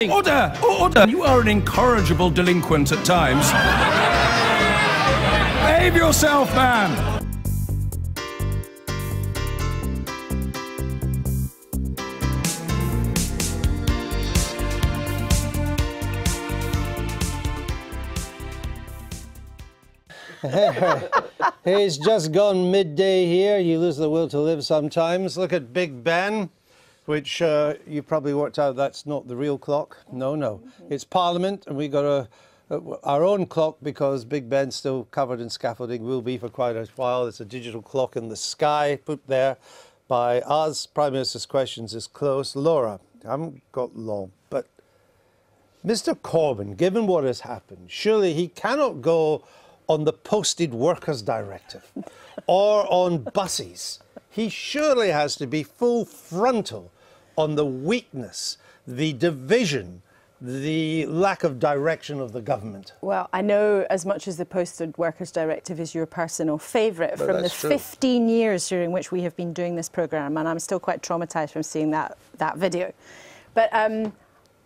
Order! Order! You are an incorrigible delinquent at times. Behave yourself, man! Hey, it's just gone midday here. You lose the will to live sometimes. Look at Big Ben, which you probably worked out that's not the real clock. No. It's Parliament, and we got our own clock because Big Ben's still covered in scaffolding, will be for quite a while. It's a digital clock in the sky put there by us. Prime Minister's Questions is close. Laura, I haven't got long, but Mr. Corbyn, given what has happened, surely he cannot go on the Posted Workers Directive or on buses. He surely has to be full frontal on the weakness, the division, the lack of direction of the government. Well, I know as much as the Posted Workers Directive is your personal favourite from the 15 years during which we have been doing this programme, and I'm still quite traumatised from seeing that video. But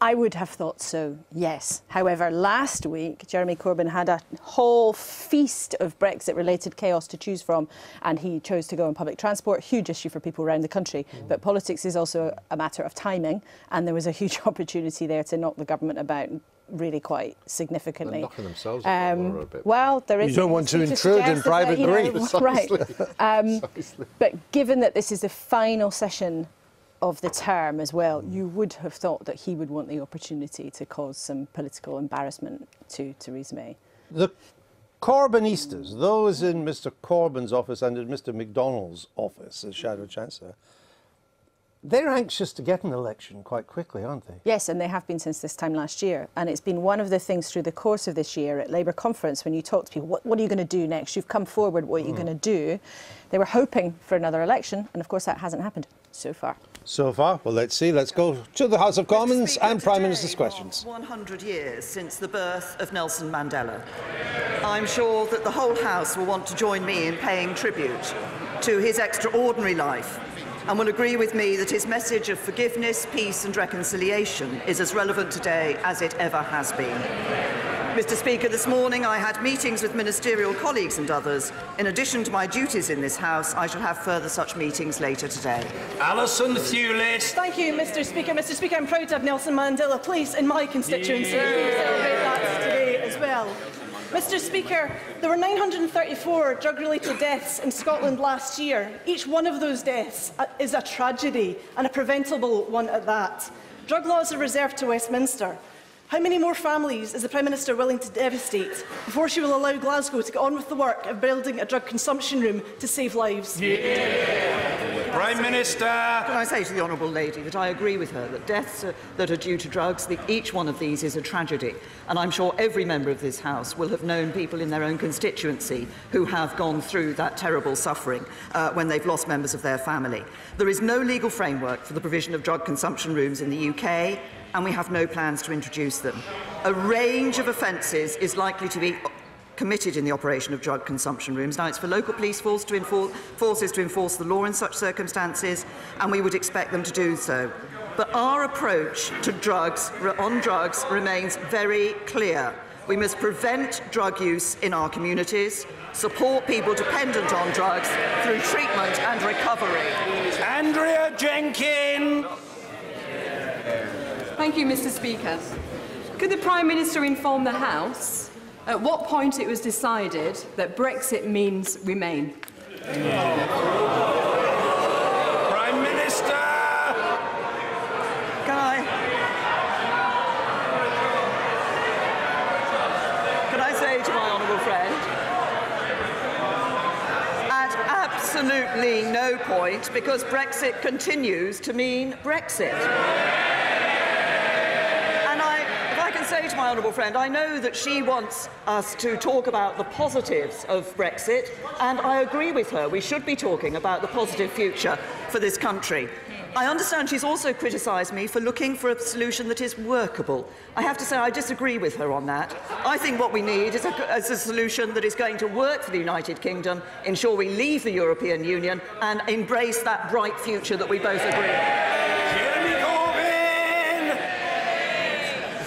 I would have thought so, yes. However, last week, Jeremy Corbyn had a whole feast of Brexit-related chaos to choose from, and he chose to go on public transport. Huge issue for people around the country. But politics is also a matter of timing, and there was a huge opportunity there to knock the government about really quite significantly. They're knocking themselves about a bit. Well, there is... You don't want to intrude in private grief. Right. But given that this is the final session of the term as well, you would have thought that he would want the opportunity to cause some political embarrassment to Theresa May. The Corbynistas, those in Mr. Corbyn's office and in Mr. McDonnell's office as Shadow Chancellor, they're anxious to get an election quite quickly, aren't they? Yes, and they have been since this time last year. And it's been one of the things through the course of this year at Labour conference, when you talk to people, what are you going to do next? You've come forward, what are you going to do? They were hoping for another election, and of course that hasn't happened so far. So far? Well, let's see. Let's go to the House of Commons and Prime Minister's Questions. 100 years since the birth of Nelson Mandela. I'm sure that the whole House will want to join me in paying tribute to his extraordinary life, and will agree with me that his message of forgiveness, peace and reconciliation is as relevant today as it ever has been. Mr. Speaker, this morning I had meetings with ministerial colleagues and others. In addition to my duties in this House, I shall have further such meetings later today. Alison Thewlis. Thank you, Mr. Speaker. Mr. Speaker, I'm proud to have Nelson Mandela Place in my constituency. We celebrate that today as well. Mr. Speaker, there were 934 drug-related deaths in Scotland last year. Each one of those deaths is a tragedy, and a preventable one at that. Drug laws are reserved to Westminster. How many more families is the Prime Minister willing to devastate before she will allow Glasgow to get on with the work of building a drug consumption room to save lives? Prime Minister. Can I say to the Honourable Lady that I agree with her that deaths that are due to drugs, each one of these is a tragedy. And I'm sure every member of this House will have known people in their own constituency who have gone through that terrible suffering when they've lost members of their family. There is no legal framework for the provision of drug consumption rooms in the UK, and we have no plans to introduce them. A range of offences is likely to be committed in the operation of drug consumption rooms. Now, it's for local police forces to enforce the law in such circumstances, and we would expect them to do so. But our approach to drugs remains very clear. We must prevent drug use in our communities, support people dependent on drugs through treatment and recovery. Andrea Jenkin. Thank you, Mr. Speaker. Could the Prime Minister inform the House at what point it was decided that Brexit means remain? Prime Minister! Can I say to my honourable friend, at absolutely no point, because Brexit continues to mean Brexit. Say to my honourable friend, I know that she wants us to talk about the positives of Brexit, and I agree with her. We should be talking about the positive future for this country. I understand she's also criticised me for looking for a solution that is workable. I have to say I disagree with her on that. I think what we need is a solution that is going to work for the United Kingdom, ensure we leave the European Union and embrace that bright future that we both agree on.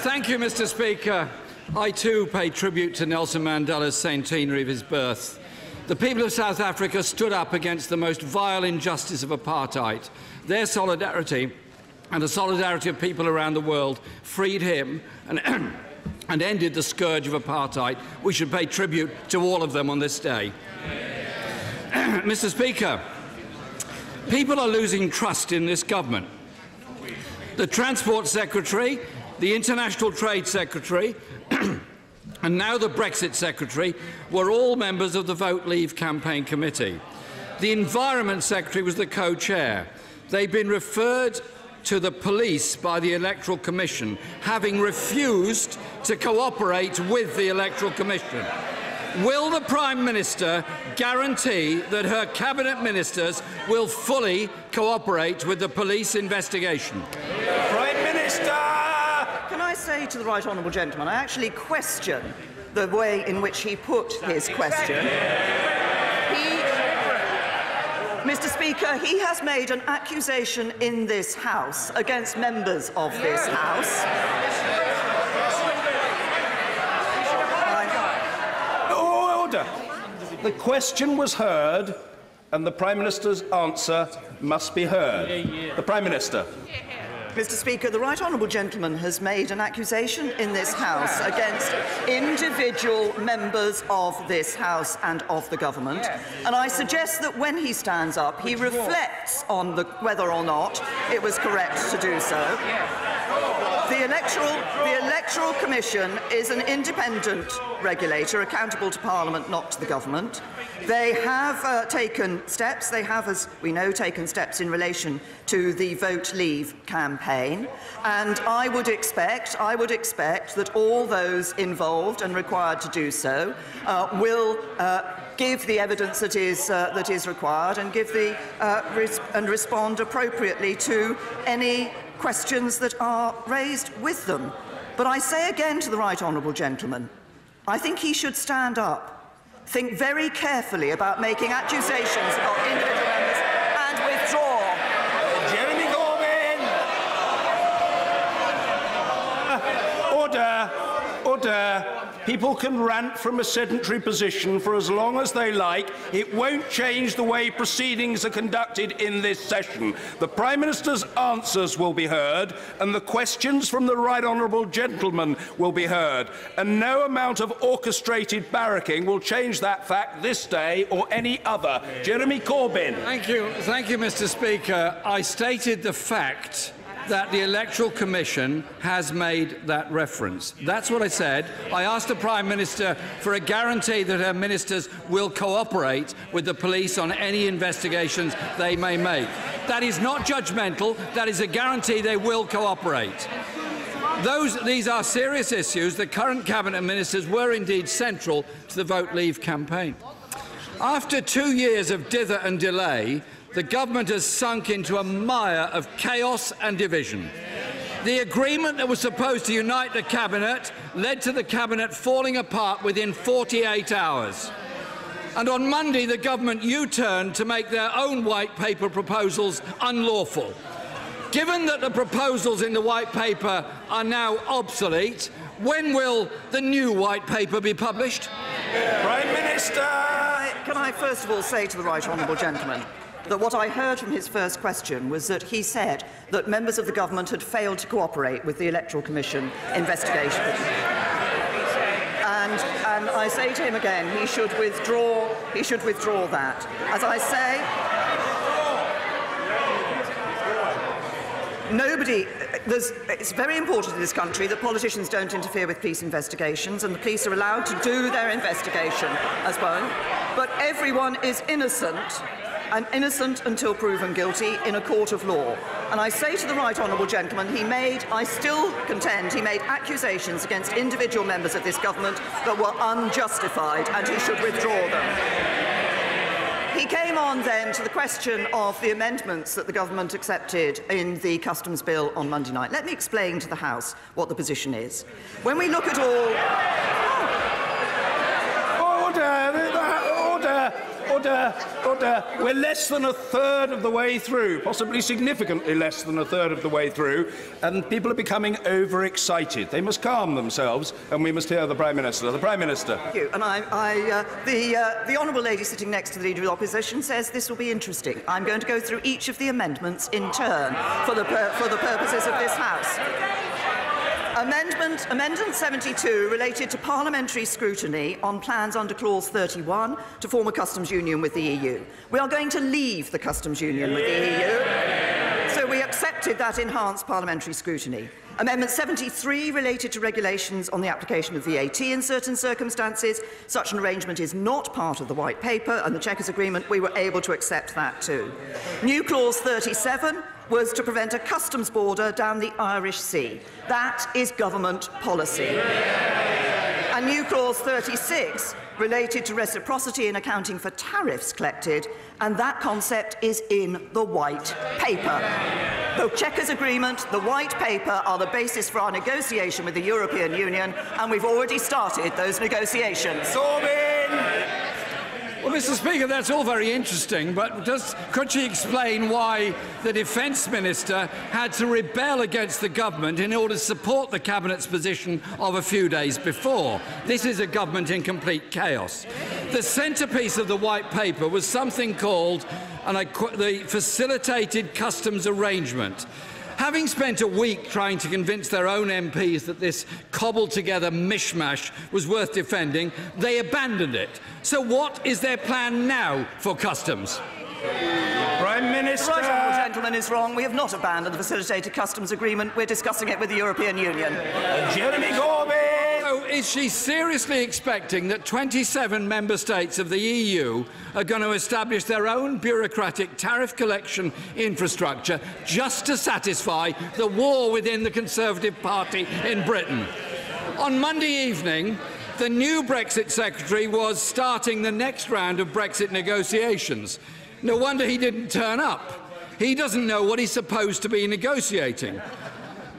Thank you, Mr. Speaker. I too pay tribute to Nelson Mandela's centenary of his birth. The people of South Africa stood up against the most vile injustice of apartheid. Their solidarity and the solidarity of people around the world freed him and ended the scourge of apartheid. We should pay tribute to all of them on this day. Mr. Speaker, people are losing trust in this government. The Transport Secretary, the International Trade Secretary, and now the Brexit Secretary were all members of the Vote Leave campaign committee. The Environment Secretary was the co-chair. They've been referred to the police by the Electoral Commission, having refused to cooperate with the Electoral Commission. Will the Prime Minister guarantee that her cabinet ministers will fully cooperate with the police investigation? Prime Minister! Can I say to the right honourable gentleman, I actually question the way in which he put his question. Mr. Speaker, he has made an accusation in this House against members of this House. Order. The question was heard, and the Prime Minister's answer must be heard. The Prime Minister. Mr. Speaker, the right honourable gentleman has made an accusation in this House against individual members of this House and of the government, and I suggest that when he stands up, he reflects on whether or not it was correct to do so. The Electoral Commission is an independent regulator, accountable to Parliament, not to the government. They have taken steps. They have, as we know, taken steps in relation to the Vote Leave campaign, and I would expect that all those involved and required to do so will give the evidence that is required and give and respond appropriately to any questions that are raised with them. But I say again to the right honourable gentleman, I think he should stand up, think very carefully about making accusations of individual members and withdraw. Jeremy Corbyn! Order! Order! People can rant from a sedentary position for as long as they like. It won't change the way proceedings are conducted in this session. The Prime Minister's answers will be heard, and the questions from the right honourable gentleman will be heard. And no amount of orchestrated barracking will change that fact this day or any other. Jeremy Corbyn. Thank you, Mr. Speaker. I stated the fact that the Electoral Commission has made that reference. That's what I said. I asked the Prime Minister for a guarantee that her ministers will cooperate with the police on any investigations they may make. That is not judgmental. That is a guarantee they will cooperate. These are serious issues. The current cabinet ministers were indeed central to the Vote Leave campaign. After 2 years of dither and delay, the government has sunk into a mire of chaos and division. The agreement that was supposed to unite the cabinet led to the cabinet falling apart within 48 hours. And on Monday, the government U-turned to make their own white paper proposals unlawful. Given that the proposals in the white paper are now obsolete, when will the new white paper be published? Prime Minister! Can I first of all say to the right honourable gentleman that what I heard from his first question was that he said that members of the government had failed to cooperate with the Electoral Commission investigation. And I say to him again, he should withdraw that. As I say, it's very important in this country that politicians don't interfere with police investigations, and the police are allowed to do their investigation as well. But everyone is innocent, and innocent until proven guilty in a court of law. And I say to the right honourable gentleman, I still contend he made accusations against individual members of this government that were unjustified, and he should withdraw them. He came on then to the question of the amendments that the government accepted in the Customs Bill on Monday night. Let me explain to the House what the position is. When we look at all... Order, order. We're less than a third of the way through, possibly significantly less than a third of the way through, and people are becoming overexcited. They must calm themselves, and we must hear the Prime Minister. The Prime Minister. Thank you. And the honourable lady sitting next to the Leader of the Opposition says this will be interesting. I'm going to go through each of the amendments in turn for the purposes of this House. Amendment 72 related to parliamentary scrutiny on plans under Clause 31 to form a customs union with the EU. We are going to leave the customs union with the EU, so we accepted that enhanced parliamentary scrutiny. Amendment 73 related to regulations on the application of VAT in certain circumstances. Such an arrangement is not part of the White Paper and the Chequers Agreement. We were able to accept that too. New Clause 37 was to prevent a customs border down the Irish Sea. That is government policy. And new Clause 36 related to reciprocity in accounting for tariffs collected, and that concept is in the White Paper. The Chequers Agreement, the White Paper are the basis for our negotiation with the European Union, and we've already started those negotiations. Corbyn! Well, Mr. Speaker, that's all very interesting, but could she explain why the Defence Minister had to rebel against the government in order to support the Cabinet's position of a few days before? This is a government in complete chaos. The centrepiece of the White Paper was something called, and I quote, the Facilitated Customs Arrangement. Having spent a week trying to convince their own MPs that this cobbled-together mishmash was worth defending, they abandoned it. So what is their plan now for customs? Prime Minister. The right honourable gentleman is wrong. We have not abandoned the Facilitated Customs Agreement. We're discussing it with the European Union. Jeremy Corbyn. So is she seriously expecting that 27 member states of the EU are going to establish their own bureaucratic tariff collection infrastructure just to satisfy the war within the Conservative Party in Britain? On Monday evening, the new Brexit Secretary was starting the next round of Brexit negotiations. No wonder he didn't turn up. He doesn't know what he's supposed to be negotiating.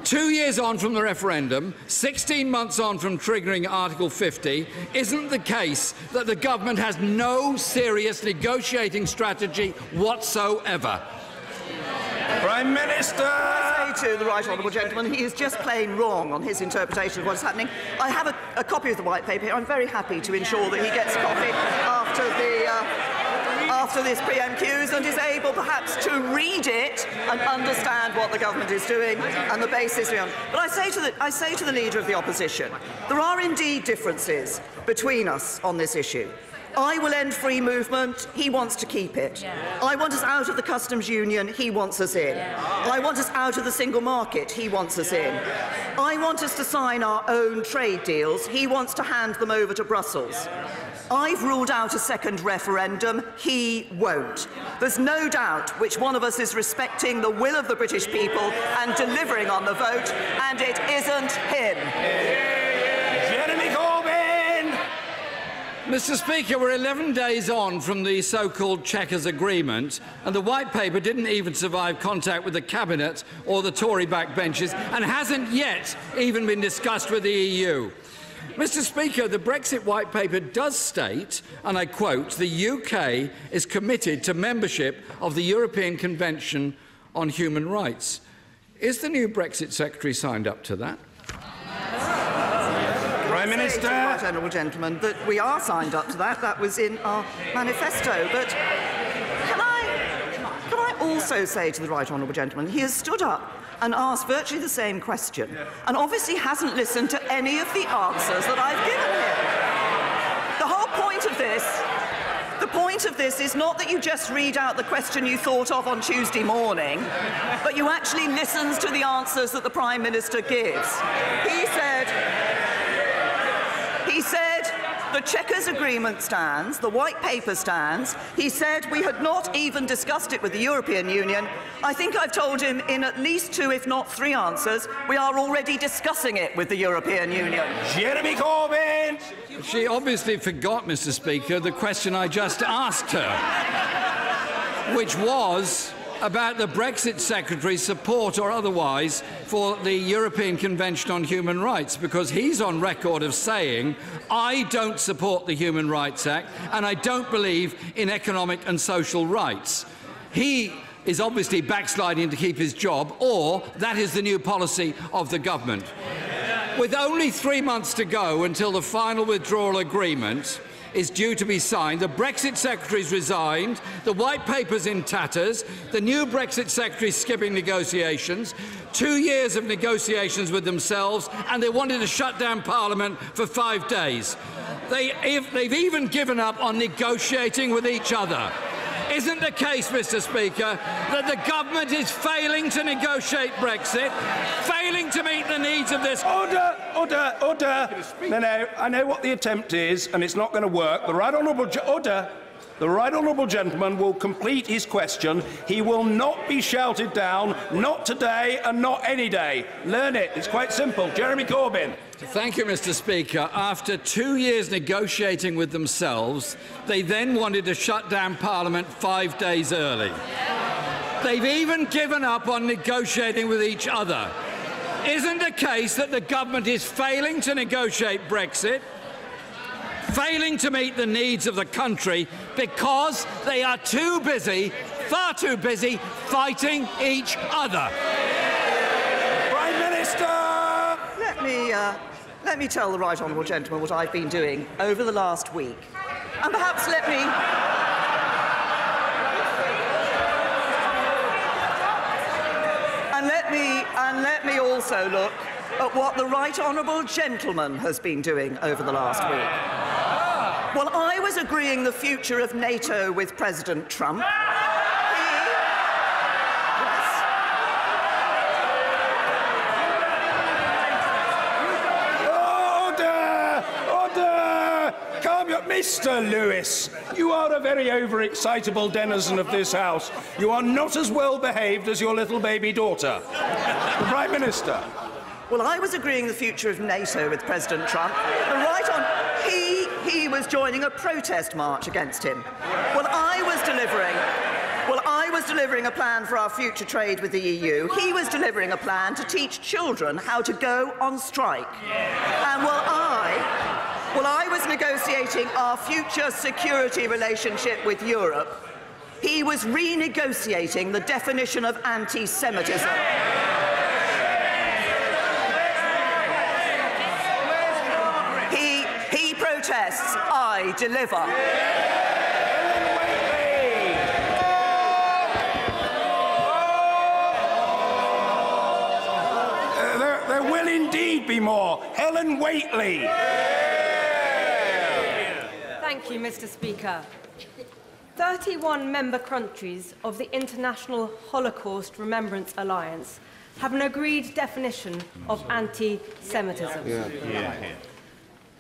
2 years on from the referendum, 16 months on from triggering Article 50, isn't the case that the government has no serious negotiating strategy whatsoever? Prime Minister. I say to the right honourable gentleman, he is just plain wrong on his interpretation of what is happening. I have a copy of the White Paper. I'm very happy to ensure that he gets a copy after this PMQs and is able perhaps to read it and understand what the government is doing and the basis beyond. But I say to the Leader of the Opposition, there are indeed differences between us on this issue. I will end free movement, he wants to keep it. Yeah. I want us out of the customs union, he wants us in. Yeah. I want us out of the single market, he wants us in. I want us to sign our own trade deals, he wants to hand them over to Brussels. I've ruled out a second referendum, he won't. There's no doubt which one of us is respecting the will of the British people and delivering on the vote, and it isn't him. Jeremy Corbyn! Mr. Speaker, we're 11 days on from the so-called Chequers Agreement, and the White Paper didn't even survive contact with the Cabinet or the Tory backbenches and hasn't yet even been discussed with the EU. Mr. Speaker, the Brexit White Paper does state, and I quote, the UK is committed to membership of the European Convention on Human Rights. Is the new Brexit Secretary signed up to that? Prime Minister. Right, honourable gentleman, that we are signed up to that. That was in our manifesto. But can I also say to the right honourable gentleman, he has stood up and asked virtually the same question, and obviously hasn't listened to any of the answers that I've given him. The whole point of this is not that you just read out the question you thought of on Tuesday morning, but you actually listen to the answers that the Prime Minister gives. He said the Chequers Agreement stands, the White Paper stands. He said we had not even discussed it with the European Union. I think I've told him in at least 2, if not 3 answers, we are already discussing it with the European Union. Jeremy Corbyn! She obviously forgot, Mr. Speaker, the question I just asked her, which was about the Brexit Secretary's support or otherwise for the European Convention on Human Rights, because he's on record of saying, I don't support the Human Rights Act and I don't believe in economic and social rights. He is obviously backsliding to keep his job, or that is the new policy of the government. With only 3 months to go until the final withdrawal agreement is due to be signed, the Brexit Secretary's resigned, the White Paper's in tatters, the new Brexit Secretary's skipping negotiations, 2 years of negotiations with themselves, and they wanted to shut down Parliament for 5 days. They've even given up on negotiating with each other. Isn't the case, Mr. Speaker, that the government is failing to negotiate Brexit, failing to meet the needs of this... Order! No, I know what the attempt is, and it's not going to work. The right honourable gentleman will complete his question. He will not be shouted down, not today and not any day. Learn it. It's quite simple. Jeremy Corbyn. Thank you, Mr. Speaker. After 2 years negotiating with themselves, they then wanted to shut down Parliament 5 days early. They've even given up on negotiating with each other. Isn't the case that the government is failing to negotiate Brexit, failing to meet the needs of the country because they are too busy, far too busy, fighting each other? Prime Minister! Let me tell the right honourable gentleman what I've been doing over the last week. And perhaps let me also look at what the right honourable gentleman has been doing over the last week. Well, I was agreeing the future of NATO with President Trump. Mr. Lewis, you are a very overexcitable denizen of this House. You are not as well behaved as your little baby daughter. The Prime Minister. Well, I was agreeing the future of NATO with President Trump. He was joining a protest march against him. Well, I was delivering a plan for our future trade with the EU. He was delivering a plan to teach children how to go on strike. And I was negotiating our future security relationship with Europe. He was renegotiating the definition of anti-Semitism. He protests, I deliver. There will indeed be more. Helen Whately. Thank you, Mr. Speaker. 31 member countries of the International Holocaust Remembrance Alliance have an agreed definition of anti-Semitism.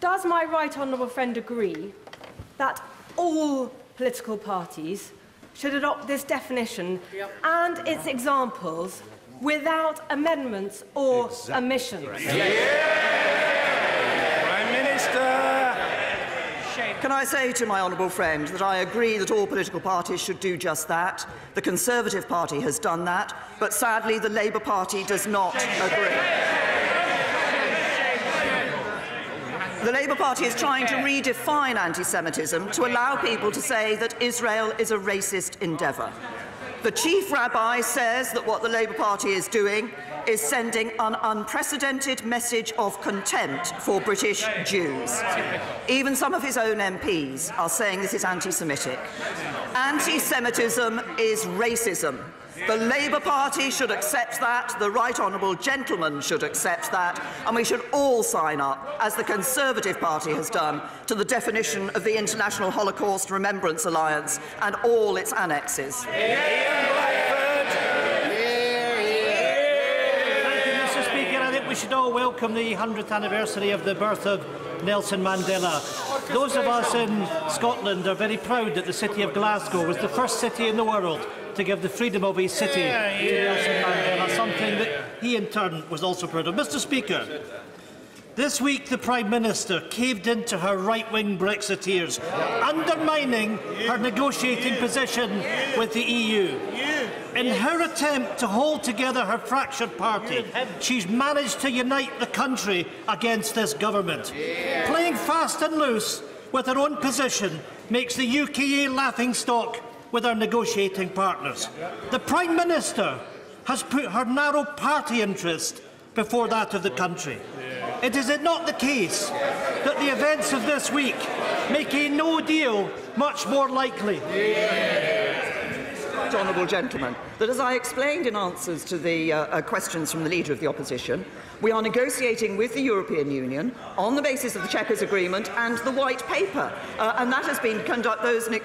Does my right honourable friend agree that all political parties should adopt this definition and its examples without amendments or omissions? Prime Minister. Can I say to my honourable friend that I agree that all political parties should do just that? The Conservative Party has done that, but sadly the Labour Party does not agree. The Labour Party is trying to redefine anti-Semitism to allow people to say that Israel is a racist endeavour. The Chief Rabbi says that what the Labour Party is doing is sending an unprecedented message of contempt for British Jews. Even some of his own MPs are saying this is anti-Semitic. Anti-Semitism is racism. The Labour Party should accept that, the right honourable gentleman should accept that, and we should all sign up, as the Conservative Party has done, to the definition of the International Holocaust Remembrance Alliance and all its annexes. We should all welcome the 100th anniversary of the birth of Nelson Mandela. Those of us in Scotland are very proud that the city of Glasgow was the first city in the world to give the freedom of his city to Nelson Mandela, something that he in turn was also proud of. Mr. Speaker, this week the Prime Minister caved into her right-wing Brexiteers, undermining her negotiating position with the EU. In her attempt to hold together her fractured party, she's managed to unite the country against this government. Playing fast and loose with her own position makes the UK a laughingstock with our negotiating partners. The Prime Minister has put her narrow party interest before that of the country. Is it not the case that the events of this week make a no deal much more likely? Honourable gentleman, that as I explained in answers to the questions from the Leader of the Opposition, we are negotiating with the European Union on the basis of the Chequers Agreement and the White Paper. And that has been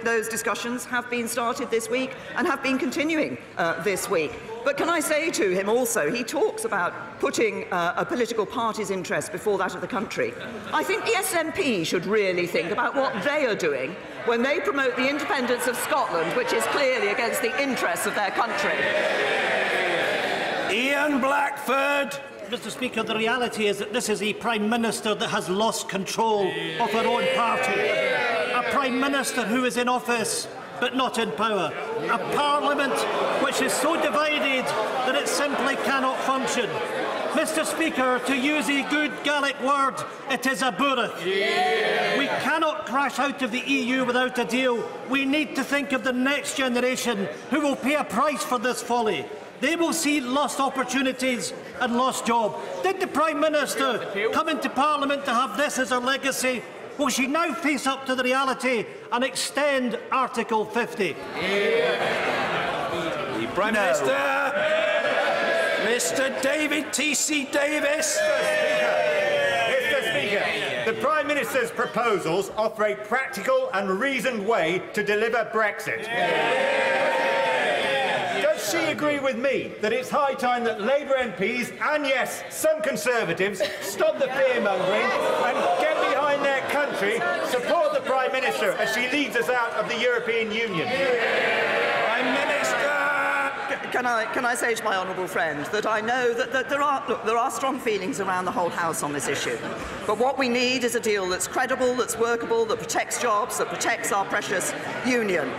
those discussions have been started this week and have been continuing this week. But can I say to him also, he talks about putting a political party's interest before that of the country. I think the SNP should really think about what they are doing when they promote the independence of Scotland, which is clearly against the interests of their country. Ian Blackford. Mr. Speaker, the reality is that this is a Prime Minister that has lost control of her own party. A Prime Minister who is in office but not in power. A Parliament which is so divided that it simply cannot function. Mr. Speaker, to use a good Gaelic word, it is a burach. We cannot crash out of the EU without a deal. We need to think of the next generation who will pay a price for this folly. They will see lost opportunities and lost jobs. Did the Prime Minister come into Parliament to have this as her legacy? Will she now face up to the reality and extend Article 50? The Prime Minister, Mr. David T.C. Davis. Mr. Speaker, the Prime Minister's proposals offer a practical and reasoned way to deliver Brexit. Does she agree with me that it's high time that Labour MPs, and yes, some Conservatives, stop the fear-mongering and get behind their country, support the Prime Minister as she leads us out of the European Union? Prime Minister! Can I say to my honourable friend that I know that there are strong feelings around the whole House on this issue. But what we need is a deal that's credible, that's workable, that protects jobs, that protects our precious union,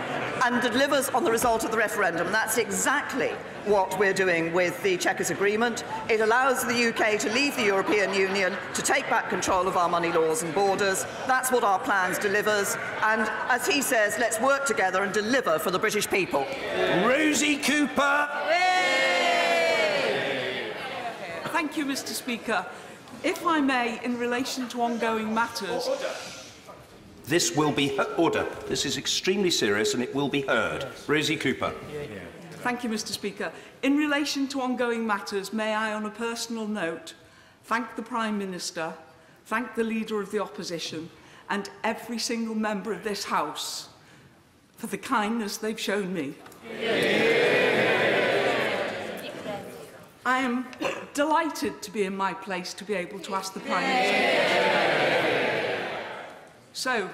and delivers on the result of the referendum. And that's exactly what we're doing with the Chequers Agreement. It allows the UK to leave the European Union, to take back control of our money laws and borders. That's what our plans delivers. And as he says, let's work together and deliver for the British people. Rosie Cooper. Thank you, Mr. Speaker. If I may, in relation to ongoing matters... This will be order. This is extremely serious and it will be heard. Rosie Cooper. Thank you, Mr. Speaker. In relation to ongoing matters, may I, on a personal note, thank the Prime Minister, thank the Leader of the Opposition and every single member of this House for the kindness they've shown me. I am delighted to be in my place to be able to ask the Prime Minister. So,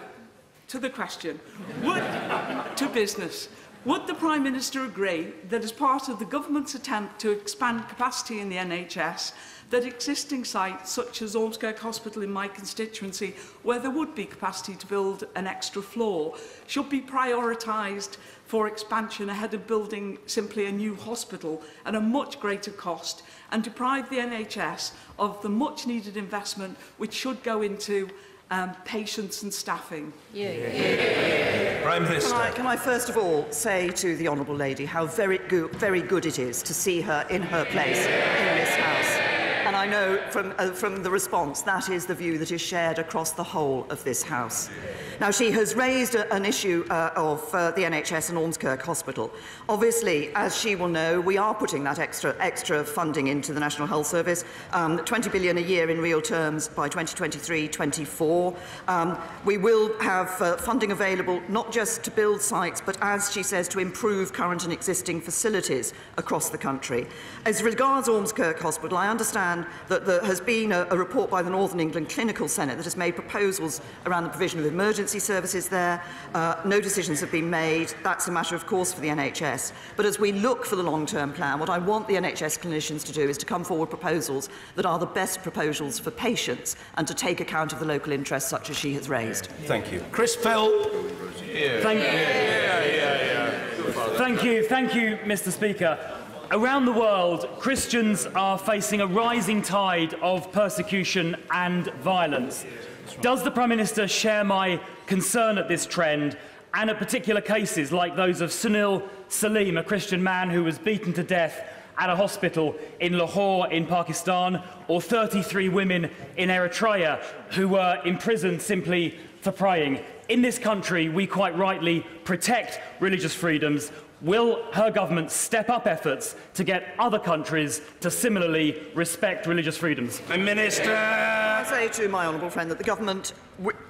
to the question, to business. Would the Prime Minister agree that as part of the government's attempt to expand capacity in the NHS, that existing sites such as Ormskirk Hospital in my constituency, where there would be capacity to build an extra floor, should be prioritised for expansion ahead of building simply a new hospital at a much greater cost, and deprive the NHS of the much needed investment which should go into patients and staffing? Prime Minister. Can I first of all say to the Honourable Lady how very good it is to see her in her place in this House. And I know from the response that is the view that is shared across the whole of this House. Now, she has raised an issue of the NHS and Ormskirk Hospital. Obviously, as she will know, we are putting that extra funding into the National Health Service, 20 billion a year in real terms by 2023-24. We will have funding available not just to build sites, but, as she says, to improve current and existing facilities across the country. As regards Ormskirk Hospital, I understand that there has been a report by the Northern England Clinical Senate that has made proposals around the provision of emergency services there. No decisions have been made. That's a matter, of course, for the NHS. But as we look for the long-term plan, what I want the NHS clinicians to do is to come forward proposals that are the best proposals for patients and to take account of the local interests such as she has raised. Thank you. Chris Fell. Thank Thank you, Mr. Speaker. Around the world, Christians are facing a rising tide of persecution and violence. Does the Prime Minister share my concern at this trend and at particular cases like those of Sunil Salim, a Christian man who was beaten to death at a hospital in Lahore in Pakistan, or 33 women in Eritrea who were imprisoned simply for praying? In this country, we quite rightly protect religious freedoms. Will her government step up efforts to get other countries to similarly respect religious freedoms? Minister. I say to my honourable friend that the government,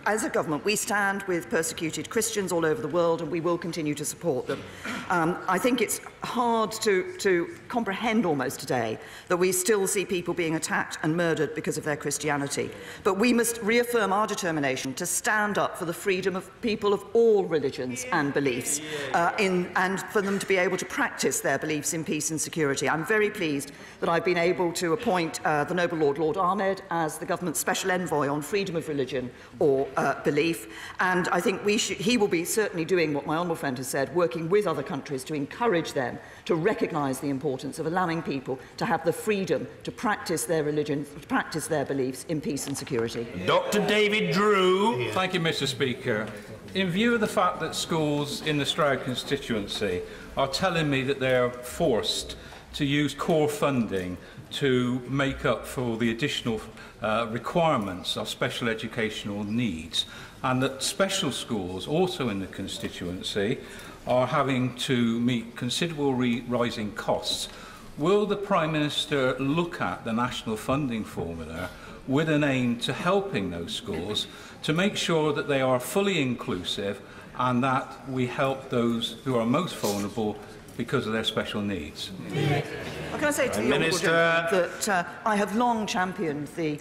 as a government, we stand with persecuted Christians all over the world, and we will continue to support them. I think it's hard to comprehend almost today that we still see people being attacked and murdered because of their Christianity. But we must reaffirm our determination to stand up for the freedom of people of all religions and beliefs, and for them to be able to practice their beliefs in peace and security. I'm very pleased that I've been able to appoint the Noble Lord Ahmed as the government's special envoy on freedom of religion or belief, and I think he will be certainly doing what my honourable friend has said, working with other countries to encourage them to recognise the importance of allowing people to have the freedom to practice their religion, to practice their beliefs in peace and security. Dr. David Drew. Thank you, Mr. Speaker. In view of the fact that schools in the Stroud constituency are telling me that they are forced to use core funding to make up for the additional requirements of special educational needs, and that special schools also in the constituency are having to meet considerable rising costs, will the Prime Minister look at the national funding formula with an aim to helping those schools to make sure that they are fully inclusive and that we help those who are most vulnerable because of their special needs? Well, can I say to the Honourable Gentleman that I have long championed the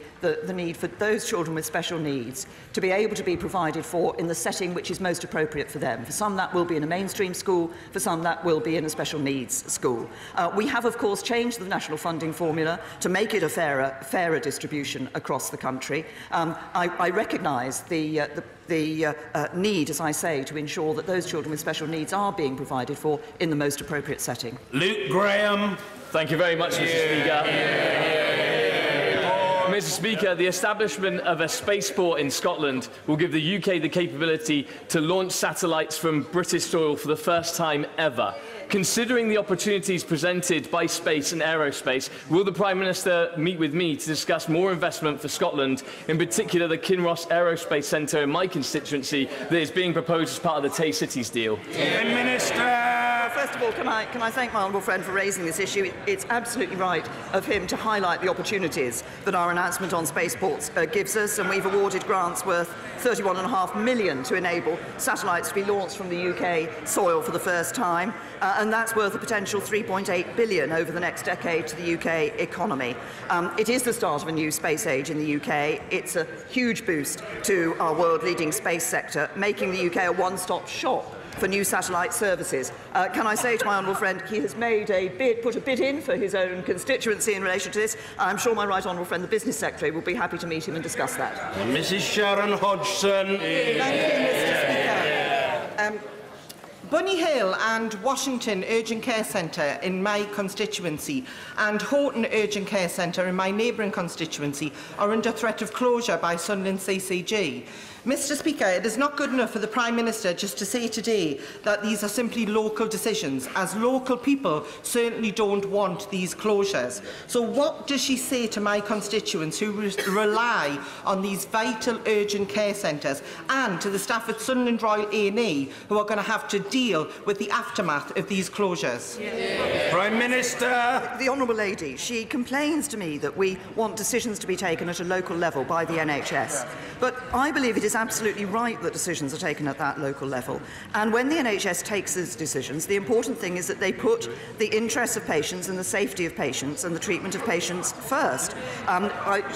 need for those children with special needs to be able to be provided for in the setting which is most appropriate for them. For some that will be in a mainstream school, for some that will be in a special needs school. We have of course changed the national funding formula to make it a fairer distribution across the country. I recognise the need, as I say, to ensure that those children with special needs are being provided for in the most appropriate setting. Luke Graham. Thank you very much, Mr. Speaker. Mr. Speaker, the establishment of a spaceport in Scotland will give the UK the capability to launch satellites from British soil for the first time ever. Considering the opportunities presented by space and aerospace, will the Prime Minister meet with me to discuss more investment for Scotland, in particular the Kinross Aerospace Centre in my constituency that is being proposed as part of the Tay Cities deal? Minister. First of all, can I thank my honourable friend for raising this issue? It's absolutely right of him to highlight the opportunities that our announcement on spaceports gives us, and we've awarded grants worth £31.5 million to enable satellites to be launched from the UK soil for the first time, and that's worth a potential £3.8 billion over the next decade to the UK economy. It is the start of a new space age in the UK. It's a huge boost to our world-leading space sector, making the UK a one-stop shop for new satellite services. Can I say to my honourable friend, he has made a bid, put a bid in for his own constituency in relation to this. I'm sure my right honourable friend, the Business Secretary, will be happy to meet him and discuss that. Mrs. Sharon Hodgson. Thank you, Mr. Speaker. Bunny Hill and Washington Urgent Care Centre in my constituency and Horton Urgent Care Centre in my neighbouring constituency are under threat of closure by Sunderland CCG. Mr. Speaker, it is not good enough for the Prime Minister just to say today that these are simply local decisions, as local people certainly don't want these closures. So what does she say to my constituents who rely on these vital urgent care centres, and to the staff at Sunderland Royal A&E who are going to have to deal with the aftermath of these closures? Prime Minister. The Honourable Lady, she complains to me that we want decisions to be taken at a local level by the NHS. But I believe it is absolutely right that decisions are taken at that local level. And when the NHS takes these decisions, the important thing is that they put the interests of patients and the safety of patients and the treatment of patients first.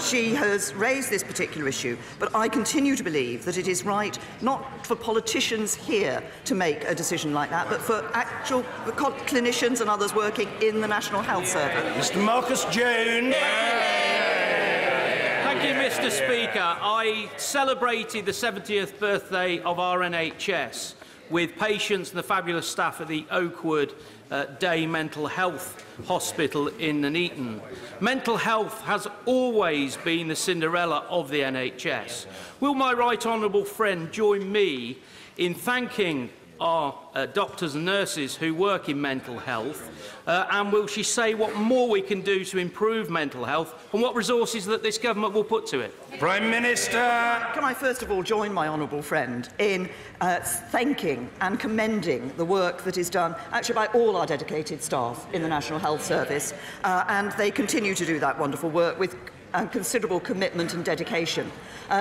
She has raised this particular issue, but I continue to believe that it is right not for politicians here to make a decision like that, but for actual clinicians and others working in the National Health Service. Mr. Marcus Jones. Thank you, Mr. Speaker. I celebrated the 70th birthday of our NHS with patients and the fabulous staff at the Oakwood Day Mental Health Hospital in Nuneaton. Mental health has always been the Cinderella of the NHS. Will my right honourable friend join me in thanking our doctors and nurses who work in mental health, and will she say what more we can do to improve mental health and what resources that this government will put to it? Prime Minister. Can I first of all join my honourable friend in thanking and commending the work that is done actually by all our dedicated staff in the National Health Service, and they continue to do that wonderful work with considerable commitment and dedication.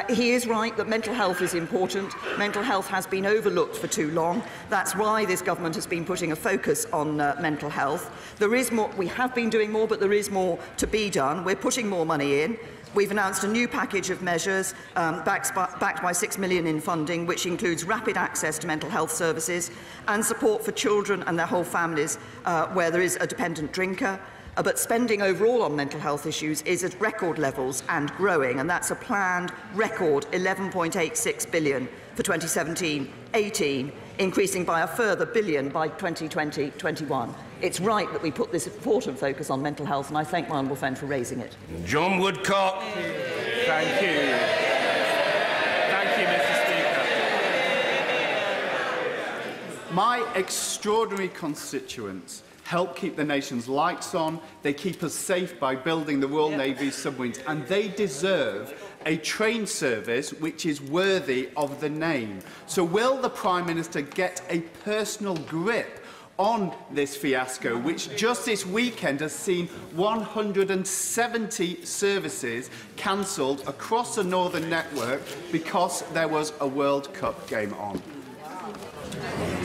He is right that mental health is important. Mental health has been overlooked for too long. That's why this government has been putting a focus on mental health. There is more. We have been doing more, but there is more to be done. We're putting more money in. We've announced a new package of measures backed by £6 million in funding, which includes rapid access to mental health services and support for children and their whole families where there is a dependent drinker. But spending overall on mental health issues is at record levels and growing, and that's a planned record £11.86 billion for 2017-18, increasing by a further billion by 2020-21. It's right that we put this important focus on mental health, and I thank my honourable friend for raising it. John Woodcock. Thank you. Thank you, Mr. Speaker. My extraordinary constituents help keep the nation's lights on. They keep us safe by building the Royal Navy's submarines, and they deserve a train service which is worthy of the name. So will the Prime Minister get a personal grip on this fiasco, which just this weekend has seen 170 services cancelled across the Northern network because there was a World Cup game on?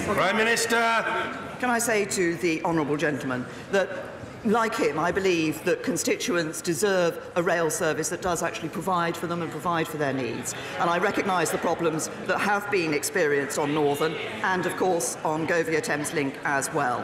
Prime Minister. Can I say to the honourable gentleman that, like him, I believe that constituents deserve a rail service that does actually provide for them and provide for their needs. And I recognise the problems that have been experienced on Northern and, of course, on Govia Thames Link as well.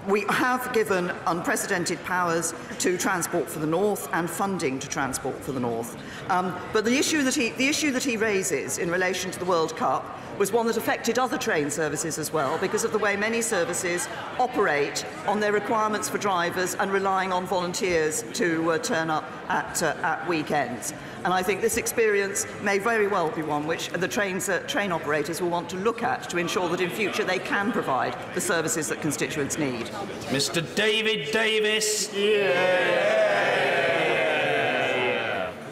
We have given unprecedented powers to Transport for the North and funding to Transport for the North. But the issue that he raises in relation to the World Cup was one that affected other train services as well, because of the way many services operate on their requirements for drivers and relying on volunteers to turn up at weekends. And I think this experience may very well be one which the train operators will want to look at to ensure that in future they can provide the services that constituents need. Mr. David Davis.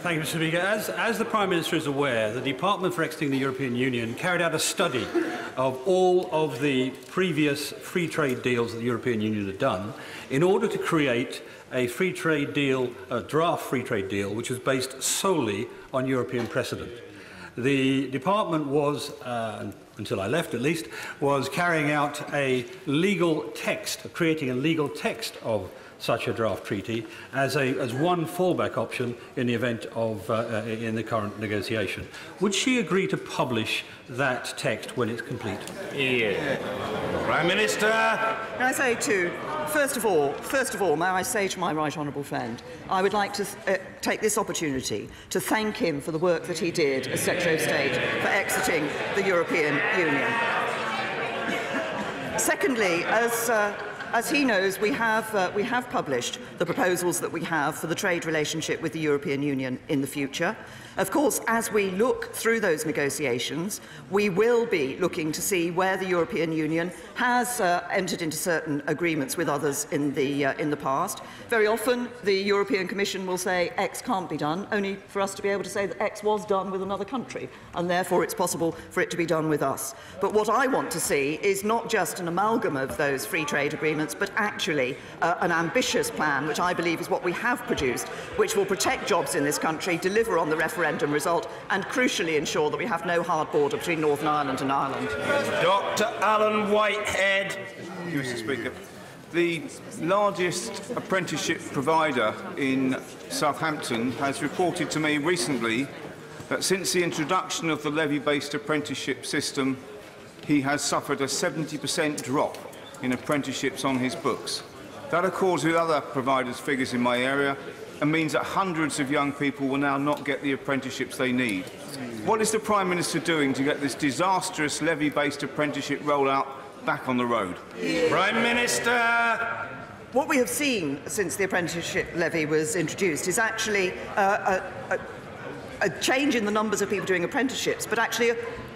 Thank you, Mr. Speaker. As the Prime Minister is aware, the Department for Exiting the European Union carried out a study of all of the previous free trade deals that the European Union had done in order to create a free trade deal, a draft free trade deal, which was based solely on European precedent. The department was, until I left at least, was carrying out a legal text, creating a legal text of such a draft treaty as one fallback option in the event of in the current negotiation. Would she agree to publish that text when it's complete? Yeah. Prime Minister. Can I say first of all, may I say to my right honourable friend, I would like to take this opportunity to thank him for the work that he did as Secretary of State for exiting the European Union. Secondly, as he knows, we have published the proposals that we have for the trade relationship with the European Union in the future. Of course, as we look through those negotiations, we will be looking to see where the European Union has entered into certain agreements with others in the past. Very often, the European Commission will say X can't be done, only for us to be able to say that X was done with another country, and therefore it's possible for it to be done with us. But what I want to see is not just an amalgam of those free trade agreements, but actually an ambitious plan, which I believe is what we have produced, which will protect jobs in this country, deliver on the referendum result, and crucially ensure that we have no hard border between Northern Ireland and Ireland. Dr. Alan Whitehead. Thank you, Mr. Speaker. The largest apprenticeship provider in Southampton has reported to me recently that since the introduction of the levy-based apprenticeship system, he has suffered a 70% drop in apprenticeships on his books. That accords with other providers' figures in my area, and means that hundreds of young people will now not get the apprenticeships they need. What is the Prime Minister doing to get this disastrous levy-based apprenticeship rollout back on the road? Prime Minister! What we have seen since the apprenticeship levy was introduced is actually a change in the numbers of people doing apprenticeships, but actually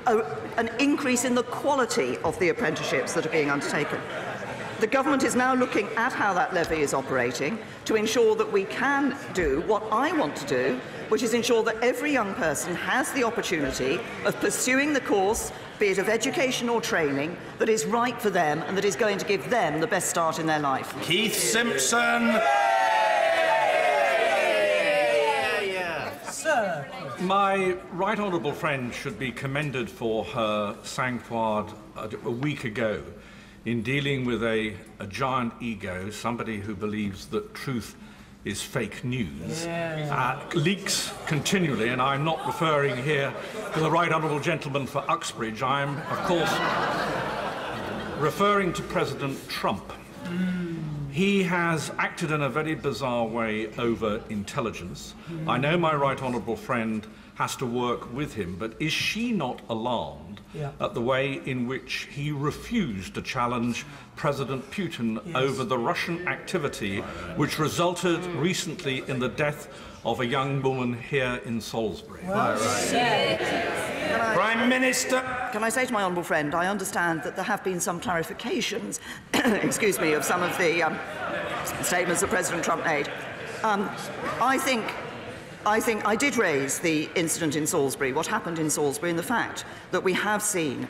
an increase in the quality of the apprenticeships that are being undertaken. The government is now looking at how that levy is operating to ensure that we can do what I want to do, which is ensure that every young person has the opportunity of pursuing the course, be it of education or training, that is right for them and that is going to give them the best start in their life. Keith Simpson. Sir. My right honourable friend should be commended for her sang-froid a week ago in dealing with a giant ego, somebody who believes that truth is fake news, leaks continually, and I'm not referring here to the right honourable gentleman for Uxbridge. I'm, of course, referring to President Trump. He has acted in a very bizarre way over intelligence. I know my right honourable friend has to work with him, but is she not alarmed at the way in which he refused to challenge President Putin over the Russian activity which resulted recently in the death of a young woman here in Salisbury? Prime Minister. Can I say to my honourable friend, I understand that there have been some clarifications, excuse me, of some of the statements that President Trump made. I think I did raise the incident in Salisbury, what happened in Salisbury, and the fact that we have seen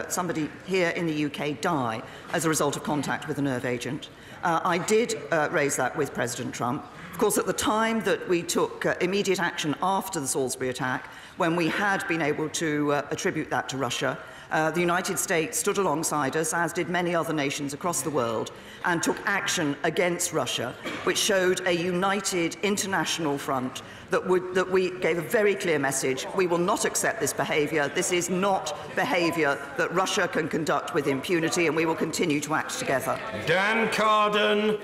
somebody here in the UK die as a result of contact with a nerve agent. I did raise that with President Trump. Of course, at the time that we took immediate action after the Salisbury attack, when we had been able to attribute that to Russia, the United States stood alongside us, as did many other nations across the world, and took action against Russia, which showed a united international front that we gave a very clear message. We will not accept this behaviour. This is not behaviour that Russia can conduct with impunity, and we will continue to act together. Dan Carden.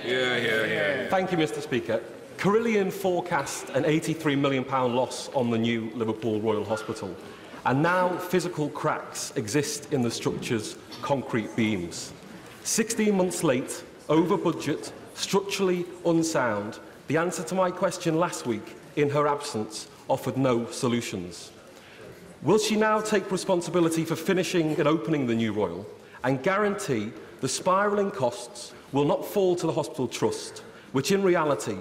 Thank you, Mr. Speaker. Carillion forecast an £83 million loss on the new Liverpool Royal Hospital, and now physical cracks exist in the structure's concrete beams. 16 months late, over budget, structurally unsound, the answer to my question last week, in her absence, offered no solutions. Will she now take responsibility for finishing and opening the new Royal and guarantee the spiralling costs will not fall to the hospital trust, which in reality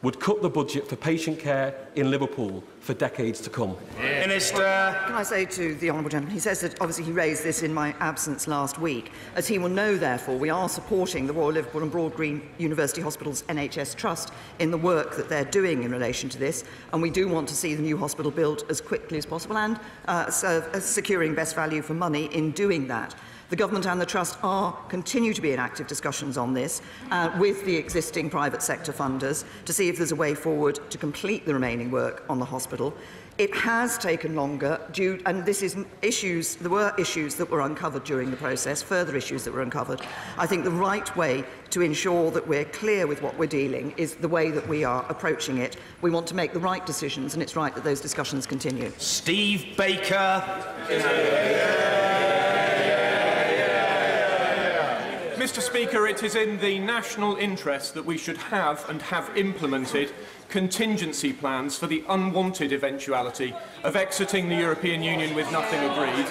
would cut the budget for patient care in Liverpool for decades to come? Minister. Can I say to the honourable gentleman, he says that obviously he raised this in my absence last week. As he will know, therefore, we are supporting the Royal Liverpool and Broad Green University Hospitals NHS Trust in the work that they're doing in relation to this, and we do want to see the new hospital built as quickly as possible and securing best value for money in doing that. The Government and the Trust continue to be in active discussions on this with the existing private sector funders to see if there's a way forward to complete the remaining work on the hospital. It has taken longer and there were issues that were uncovered during the process, further issues that were uncovered. I think the right way to ensure that we're clear with what we're dealing is the way that we are approaching it. We want to make the right decisions, and it's right that those discussions continue. Steve Baker. Mr. Speaker, it is in the national interest that we should have and have implemented contingency plans for the unwanted eventuality of exiting the European Union with nothing agreed.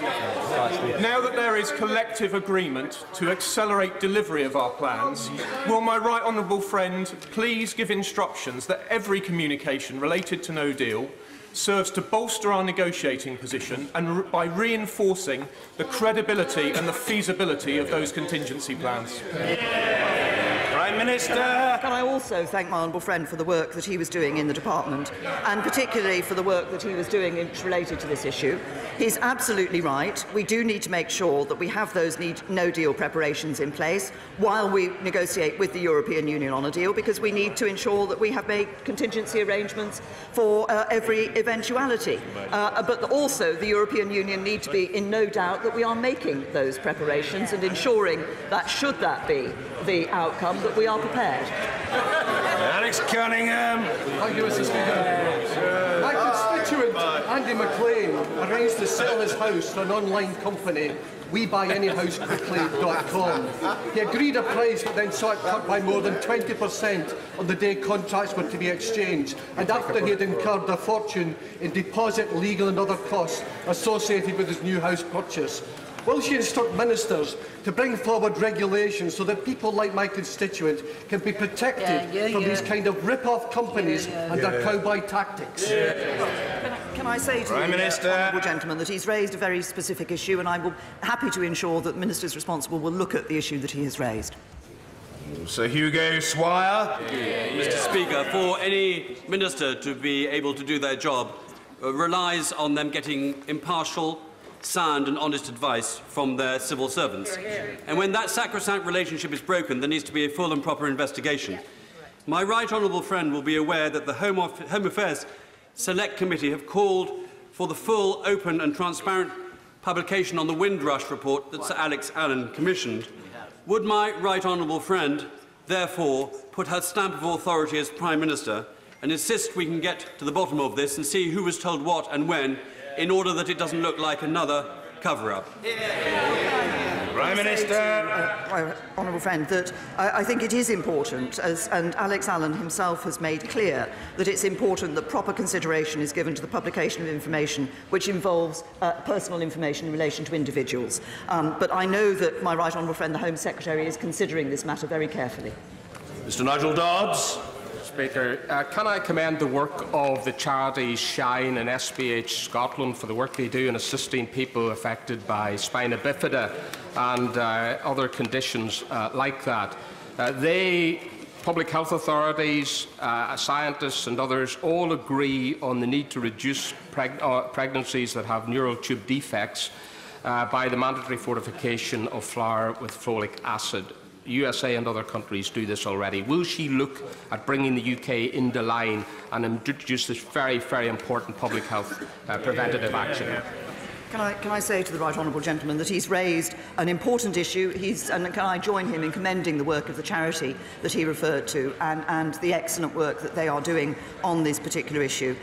Now that there is collective agreement to accelerate delivery of our plans, will my right honourable friend please give instructions that every communication related to no deal serves to bolster our negotiating position and by reinforcing the credibility and the feasibility of those contingency plans. Prime Minister. Can I also thank my honourable friend for the work that he was doing in the department, and particularly for the work that he was doing related to this issue. He's absolutely right. We do need to make sure that we have those no-deal preparations in place while we negotiate with the European Union on a deal, because we need to ensure that we have made contingency arrangements for every eventuality. But also the European Union need to be in no doubt that we are making those preparations and ensuring that, should that be the outcome, that we are prepared. Alex Cunningham. Thank you, Mr. Speaker. My constituent, Andy McLean, arranged to sell his house to an online company, WeBuyAnyHouseQuickly.com. He agreed a price but then saw it cut by more than 20% on the day contracts were to be exchanged, and after he had incurred a fortune in deposit, legal and other costs associated with his new house purchase. Will she instruct ministers to bring forward regulations so that people like my constituent can be protected from these kind of rip-off companies and their cowboy tactics? Can I say to the honourable gentleman that he's raised a very specific issue, and I'm happy to ensure that ministers responsible will look at the issue that he has raised. Sir Hugo Swire. Mr. Speaker, for any minister to be able to do their job relies on them getting impartial, sound and honest advice from their civil servants. And when that sacrosanct relationship is broken, there needs to be a full and proper investigation. My right honourable friend will be aware that the Home Affairs Select Committee have called for the full, open and transparent publication on the Windrush report that Sir Alex Allen commissioned. Would my right honourable friend therefore put her stamp of authority as Prime Minister and insist we can get to the bottom of this and see who was told what and when, in order that it doesn't look like another cover-up? Prime Minister. Honourable friend, that I think it is important, and Alex Allen himself has made clear, that it's important that proper consideration is given to the publication of information which involves personal information in relation to individuals. But I know that my right honourable friend, the Home Secretary, is considering this matter very carefully. Mr. Nigel Dodds. Speaker, can I commend the work of the charities Shine and SBH Scotland for the work they do in assisting people affected by spina bifida and other conditions like that. Public health authorities, scientists and others all agree on the need to reduce pregnancies that have neural tube defects by the mandatory fortification of flour with folic acid. USA and other countries do this already. Will she look at bringing the UK into line and introduce this very, very important public health preventative action? Can I say to the right honourable gentleman that he's raised an important issue, and can I join him in commending the work of the charity that he referred to and the excellent work that they are doing on this particular issue.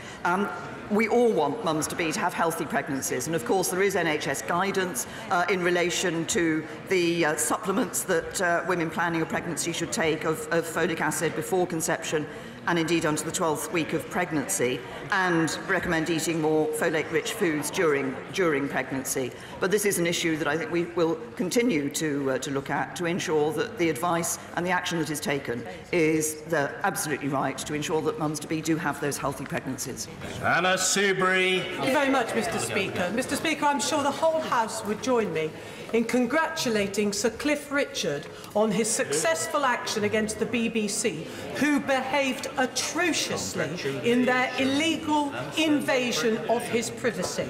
We all want mums to have healthy pregnancies, and of course there is NHS guidance in relation to the supplements that women planning a pregnancy should take of folic acid before conception and indeed unto the 12th week of pregnancy, and recommend eating more folate-rich foods during pregnancy. But this is an issue that I think we will continue to look at to ensure that the advice and the action that is taken is absolutely right to ensure that mums-to-be do have those healthy pregnancies. Anna Soubry. Thank you very much, Mr. Speaker. Mr. Speaker, I'm sure the whole House would join me in congratulating Sir Cliff Richard on his successful action against the BBC, who behaved atrociously in their illegal invasion of his privacy.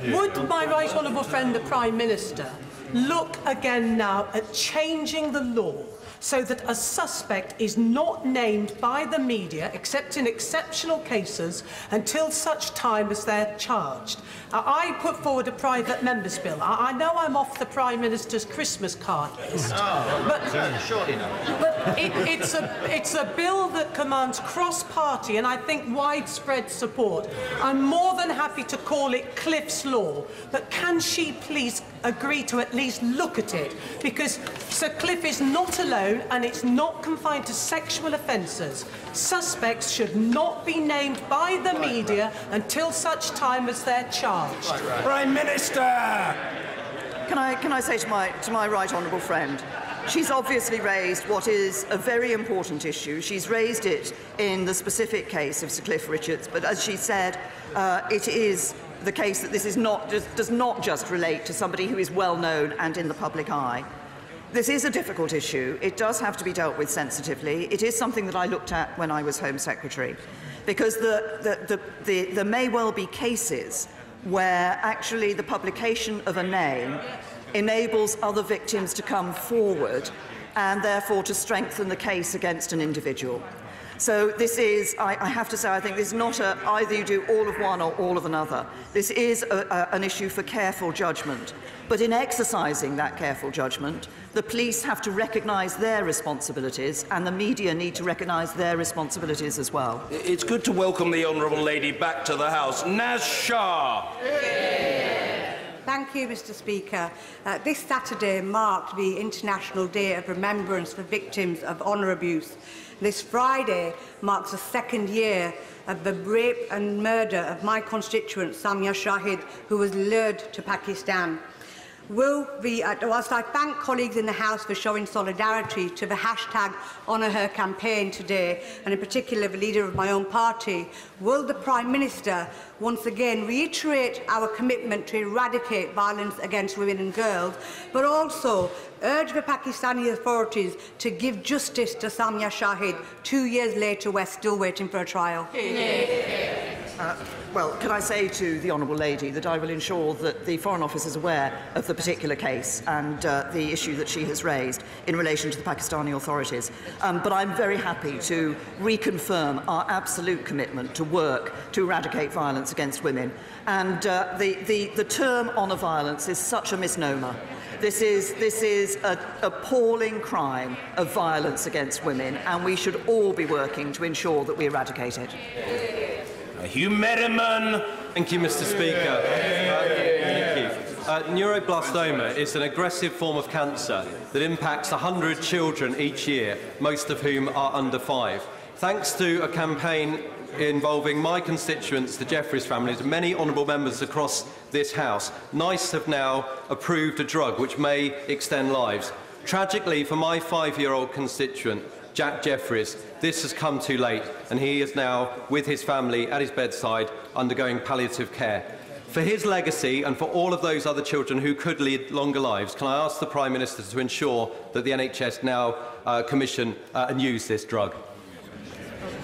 Would my right honourable friend, the Prime Minister, look again now at changing the law so that a suspect is not named by the media, except in exceptional cases, until such time as they're charged? I put forward a private member's bill. I know I'm off the Prime Minister's Christmas card list, but it's a bill that commands cross-party and I think widespread support. I'm more than happy to call it Cliff's Law, but can she please agree to at least look at it? Because Sir Cliff is not alone and it's not confined to sexual offences. Suspects should not be named by the media until such time as they're charged. Prime Minister! Can I say to my right honourable friend, she's obviously raised what is a very important issue. She's raised it in the specific case of Sir Cliff Richards, but as she said, it is the case that this does not just relate to somebody who is well known and in the public eye. This is a difficult issue. It does have to be dealt with sensitively. It is something that I looked at when I was Home Secretary, because there may well be cases where actually the publication of a name enables other victims to come forward and therefore to strengthen the case against an individual. So this is, I have to say, I think this is not either you do all of one or all of another. This is an issue for careful judgment. But in exercising that careful judgment, the police have to recognise their responsibilities, and the media need to recognise their responsibilities as well. It's good to welcome the Honourable Lady back to the House. Naz Shah. Thank you, Mr. Speaker. This Saturday marked the International Day of Remembrance for Victims of Honour Abuse. This Friday marks the second year of the rape and murder of my constituent, Samia Shahid, who was lured to Pakistan. Whilst I thank colleagues in the House for showing solidarity to the hashtag Honour Her campaign today, and in particular the leader of my own party, will the Prime Minister once again reiterate our commitment to eradicate violence against women and girls, but also urge the Pakistani authorities to give justice to Samia Shahid? 2 years later, we're still waiting for a trial. Well, can I say to the Honourable Lady that I will ensure that the Foreign Office is aware of the particular case and the issue that she has raised in relation to the Pakistani authorities. But I'm very happy to reconfirm our absolute commitment to work to eradicate violence against women. And the term honour violence is such a misnomer. This is an appalling crime of violence against women, and we should all be working to ensure that we eradicate it. Hugh Merriman. Thank you, Mr. Speaker. Neuroblastoma is an aggressive form of cancer that impacts 100 children each year, most of whom are under 5. Thanks to a campaign involving my constituents, the Jeffries families, and many honourable members across this House, NICE have now approved a drug which may extend lives. Tragically, for my 5-year-old constituent, Jack Jeffries, this has come too late, and he is now, with his family at his bedside, undergoing palliative care. For his legacy and for all of those other children who could lead longer lives, can I ask the Prime Minister to ensure that the NHS now commission and use this drug?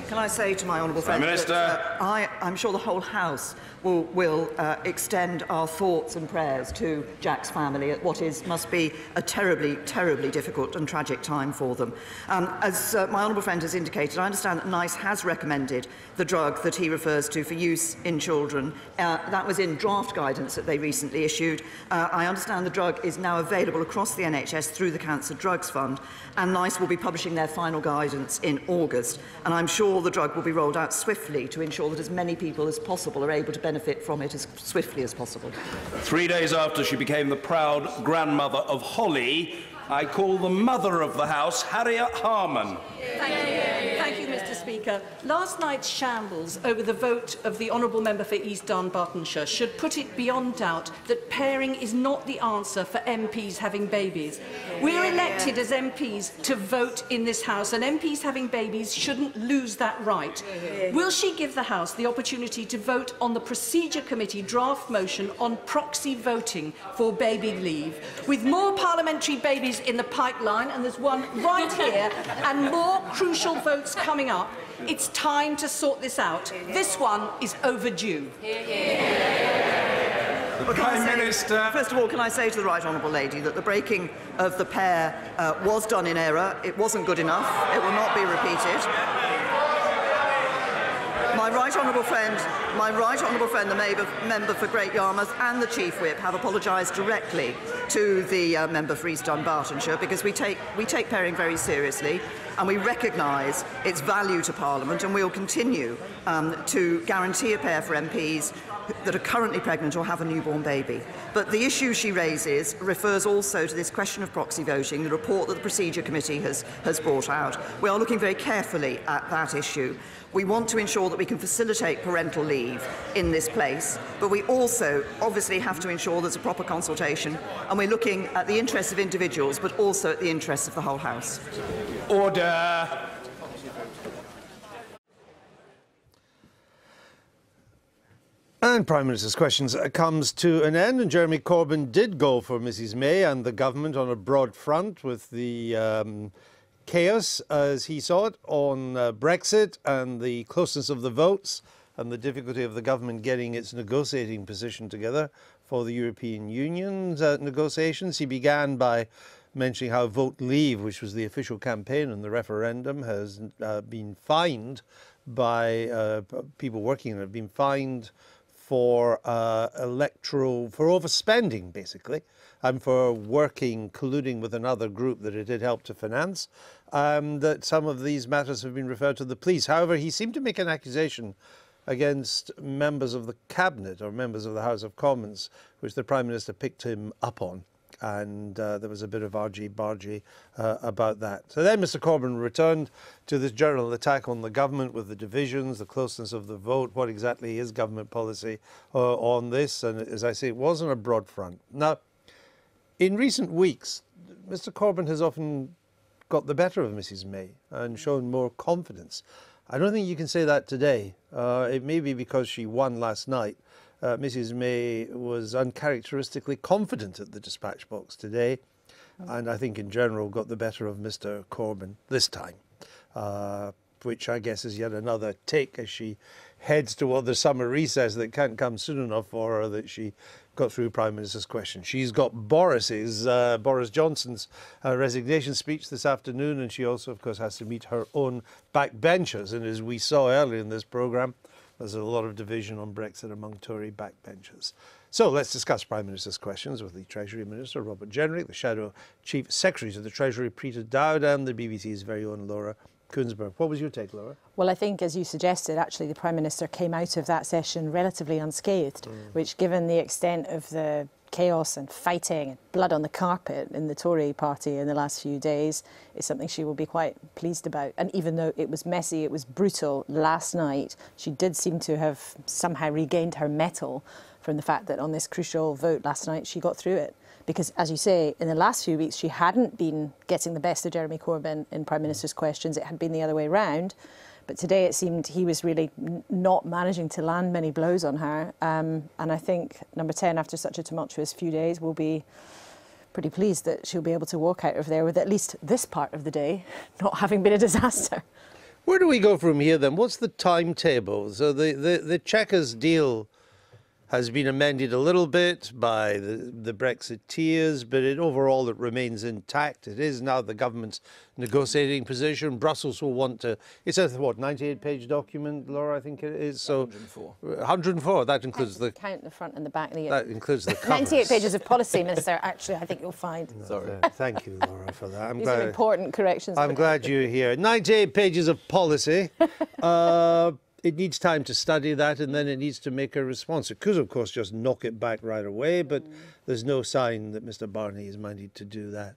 Can I say to my honourable friend that I'm sure the whole House will extend our thoughts and prayers to Jack's family at what must be a terribly, terribly difficult and tragic time for them. As my honourable friend has indicated, I understand that NICE has recommended the drug that he refers to for use in children. That was in draft guidance that they recently issued. I understand the drug is now available across the NHS through the Cancer Drugs Fund, and NICE will be publishing their final guidance in August. And I'm sure the drug will be rolled out swiftly to ensure that as many people as possible are able to benefit from it as swiftly as possible. 3 days after she became the proud grandmother of Holly, I call the mother of the House, Harriet Harman. Thank you, Mr. Speaker. Last night's shambles over the vote of the honourable member for East Dunbartonshire should put it beyond doubt that pairing is not the answer for MPs having babies. We're elected as MPs to vote in this House, and MPs having babies shouldn't lose that right. Will she give the House the opportunity to vote on the Procedure Committee draft motion on proxy voting for baby leave? With more parliamentary babies in the pipeline, and there's one right here, and more crucial votes coming up, it's time to sort this out. This one is overdue. Prime Minister. First of all, can I say to the Right Honourable Lady that the breaking of the pair was done in error. It wasn't good enough. It will not be repeated. My right honourable friend, the member for Great Yarmouth, and the Chief Whip have apologised directly to the member for East Dunbartonshire, because we take pairing very seriously, and we recognise its value to Parliament, and we will continue to guarantee a pair for MPs that are currently pregnant or have a newborn baby. But the issue she raises refers also to this question of proxy voting, the report that the Procedure Committee has brought out. We are looking very carefully at that issue. We want to ensure that we can facilitate parental leave in this place, but we also obviously have to ensure there's a proper consultation, and we're looking at the interests of individuals, but also at the interests of the whole House. Order. And Prime Minister's questions comes to an end, and Jeremy Corbyn did go for Mrs May and the government on a broad front with the chaos, as he saw it, on Brexit and the closeness of the votes and the difficulty of the government getting its negotiating position together for the European Union's negotiations. He began by mentioning how Vote Leave, which was the official campaign in the referendum, has been fined by people working in it, have been fined for for overspending, basically, and for colluding with another group that it had helped to finance, that some of these matters have been referred to the police. However, he seemed to make an accusation against members of the Cabinet or members of the House of Commons, which the Prime Minister picked him up on. And there was a bit of argy-bargy about that. So then Mr Corbyn returned to this general attack on the government with the divisions, the closeness of the vote, what exactly is government policy on this. And as I say, it was on a broad front. Now, in recent weeks, Mr Corbyn has often got the better of Mrs May and shown more confidence. I don't think you can say that today. It may be because she won last night. Mrs May was uncharacteristically confident at the dispatch box today, and I think in general got the better of Mr Corbyn this time, which I guess is yet another take as she heads toward the summer recess that can't come soon enough for her that she got through Prime Minister's question. She's got Boris Johnson's resignation speech this afternoon, and she also, of course, has to meet her own backbenchers. And as we saw earlier in this programme, there's a lot of division on Brexit among Tory backbenchers. So let's discuss Prime Minister's questions with the Treasury Minister, Robert Jenrick, the Shadow Chief Secretary to the Treasury, Peter Dowd, and the BBC's very own Laura Kuenssberg. What was your take, Laura? Well, I think, as you suggested, actually the Prime Minister came out of that session relatively unscathed, which, given the extent of the chaos and fighting and blood on the carpet in the Tory party in the last few days, is something she will be quite pleased about. And even though it was messy, it was brutal last night, she did seem to have somehow regained her mettle from the fact that on this crucial vote last night she got through it. Because, as you say, in the last few weeks she hadn't been getting the best of Jeremy Corbyn in Prime Minister's questions. It had been the other way round. But today it seemed he was really not managing to land many blows on her. And I think Number 10, after such a tumultuous few days, will be pretty pleased that she'll be able to walk out of there with at least this part of the day not having been a disaster. Where do we go from here then? What's the timetable? So the Chequers deal has been amended a little bit by the Brexiteers, but overall it remains intact. It is now the government's negotiating position. Brussels will want to... It's a, what, 98-page document, Laura, I think it is? So 104. 104, that includes the... Count the front and the back. That includes the covers. 98 pages of policy, Minister, actually, I think you'll find. Sorry. Thank you, Laura, for that. These are important corrections. I'm glad you're here. 98 pages of policy. It needs time to study that, and then it needs to make a response. It could, of course, just knock it back right away, but there's no sign that Mr Barney is minded to do that.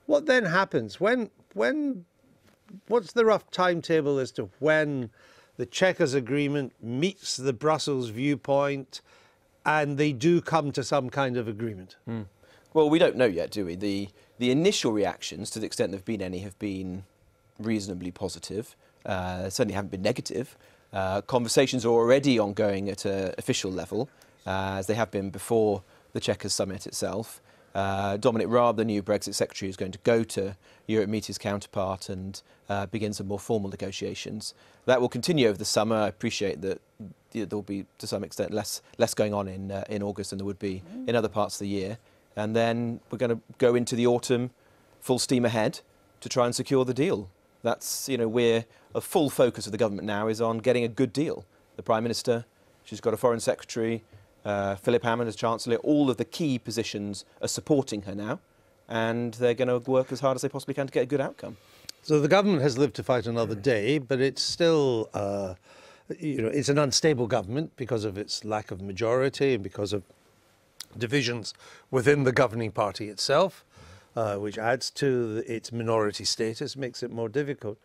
What then happens? What's the rough timetable as to when the Chequers agreement meets the Brussels viewpoint and they do come to some kind of agreement? Well, we don't know yet, do we? The initial reactions, to the extent there have been any, have been reasonably positive. Certainly haven't been negative. Conversations are already ongoing at an official level, as they have been before the Chequers summit itself. Dominic Raab, the new Brexit Secretary, is going to go to Europe, meet his counterpart and begin some more formal negotiations. That will continue over the summer. I appreciate that there will be, to some extent, less going on in August than there would be in other parts of the year. And then we're going to go into the autumn full steam ahead to try and secure the deal. That's, we're a full focus of the government now is on getting a good deal. The Prime Minister, she's got a Foreign Secretary, Philip Hammond as Chancellor, all of the key positions are supporting her now, and they're going to work as hard as they possibly can to get a good outcome. So the government has lived to fight another day, but it's still, it's an unstable government because of its lack of majority and because of divisions within the governing party itself. Which adds to its minority status, makes it more difficult.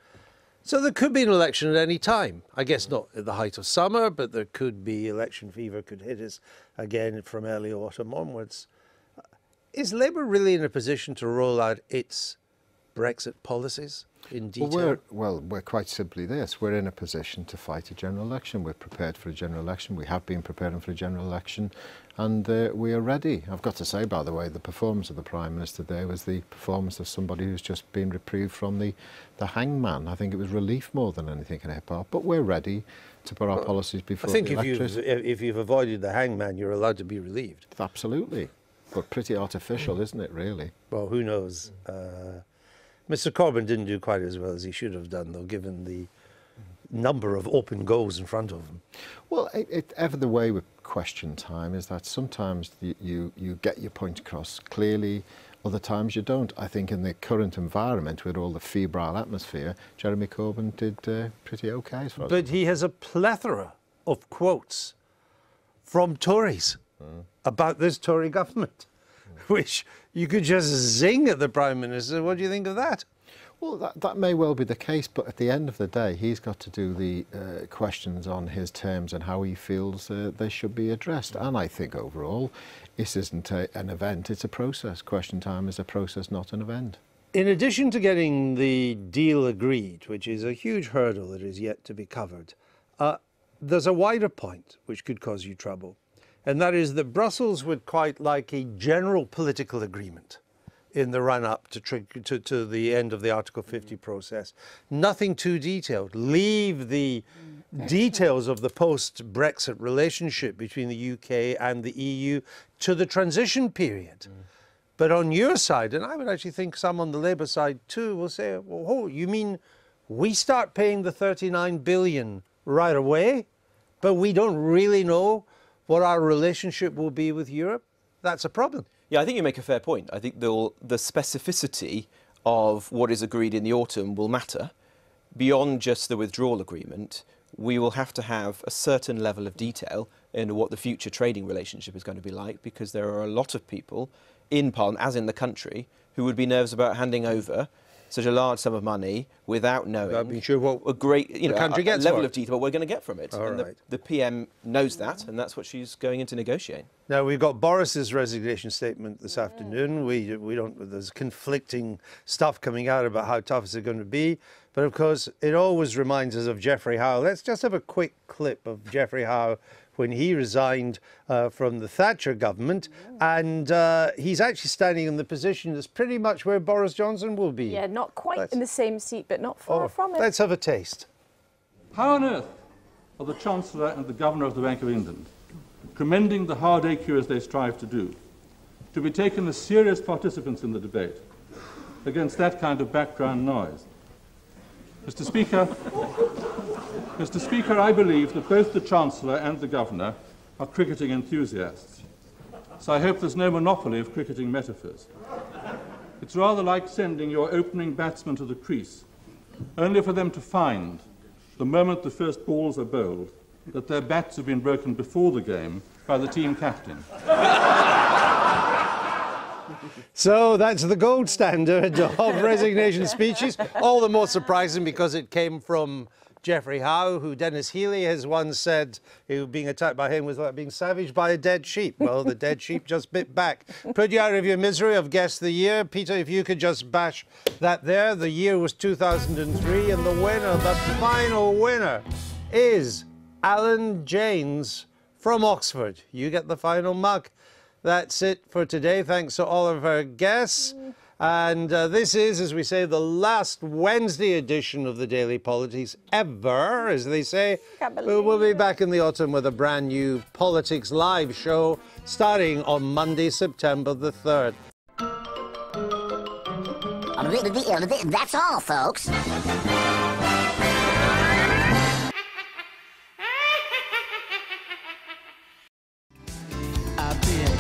So there could be an election at any time. I guess not at the height of summer, but there could be election fever could hit us again from early autumn onwards. Is Labour really in a position to roll out its Brexit policies in detail? Well, we're quite simply this. We're in a position to fight a general election. We're prepared for a general election. We have been preparing for a general election, and we are ready. I've got to say, by the way, the performance of the Prime Minister there was the performance of somebody who's just been reprieved from the hangman. I think it was relief more than anything in hip-hop, but we're ready to put our policies before the electorate. I think if you've avoided the hangman, you're allowed to be relieved. Absolutely. but pretty artificial, isn't it, really? Well, who knows? Mr. Corbyn didn't do quite as well as he should have done, though, given the number of open goals in front of him. Well, ever the way with question time is that sometimes you get your point across clearly, other times you don't. I think in the current environment, with all the febrile atmosphere, Jeremy Corbyn did pretty okay as far as... But he has a plethora of quotes from Tories about this Tory government, which you could just zing at the Prime Minister. What do you think of that? Well, that may well be the case, but at the end of the day, he's got to do the questions on his terms and how he feels they should be addressed. And I think overall, this isn't an event, it's a process. Question time is a process, not an event. In addition to getting the deal agreed, which is a huge hurdle that is yet to be covered, there's a wider point which could cause you trouble. And that is that Brussels would quite like a general political agreement in the run-up to the end of the Article 50 process. Nothing too detailed. Leave the details of the post-Brexit relationship between the UK and the EU to the transition period. But on your side, and I would actually think some on the Labour side too, will say, well, oh, you mean we start paying the 39 billion right away, but we don't really know what our relationship will be with Europe? That's a problem. Yeah, I think you make a fair point. I think the specificity of what is agreed in the autumn will matter. Beyond just the withdrawal agreement, we will have to have a certain level of detail into what the future trading relationship is going to be like, because there are a lot of people in Parliament, as in the country, who would be nervous about handing over such a large sum of money without knowing sure what a great, you know, country gets level of detail what we're going to get from it. And right. the PM knows that, and that's what she's going in to negotiate. Now, we've got Boris's resignation statement this afternoon. We don't, there's conflicting stuff coming out about how tough is it going to be. But of course, it always reminds us of Geoffrey Howe. Let's just have a quick clip of Geoffrey Howe when he resigned from the Thatcher government. And he's actually standing in the position that's pretty much where Boris Johnson will be. Yeah, not quite in the same seat, but not far from it. Let's have a taste. How on earth are the Chancellor and the Governor of the Bank of England, commending the hard AQ as they strive to do, to be taken as serious participants in the debate against that kind of background noise? Mr. Speaker, I believe that both the Chancellor and the Governor are cricketing enthusiasts, so I hope there's no monopoly of cricketing metaphors. It's rather like sending your opening batsman to the crease, only for them to find, the moment the first balls are bowled, that their bats have been broken before the game by the team captain. So that's the gold standard of resignation speeches. All the more surprising because it came from Geoffrey Howe, who Dennis Healy has once said being attacked by him was like being savaged by a dead sheep. Well, the dead sheep just bit back. Put you out of your misery of Guess the Year. Peter, if you could just bash that there. The year was 2003, and the winner, the final winner, is Alan Janes from Oxford. You get the final mug. That's it for today. Thanks to all of our guests. And this is, as we say, the last Wednesday edition of the Daily Politics ever, as they say. We'll be back in the autumn with a brand new Politics Live show starting on Monday, September the 3rd. That's all, folks. I've been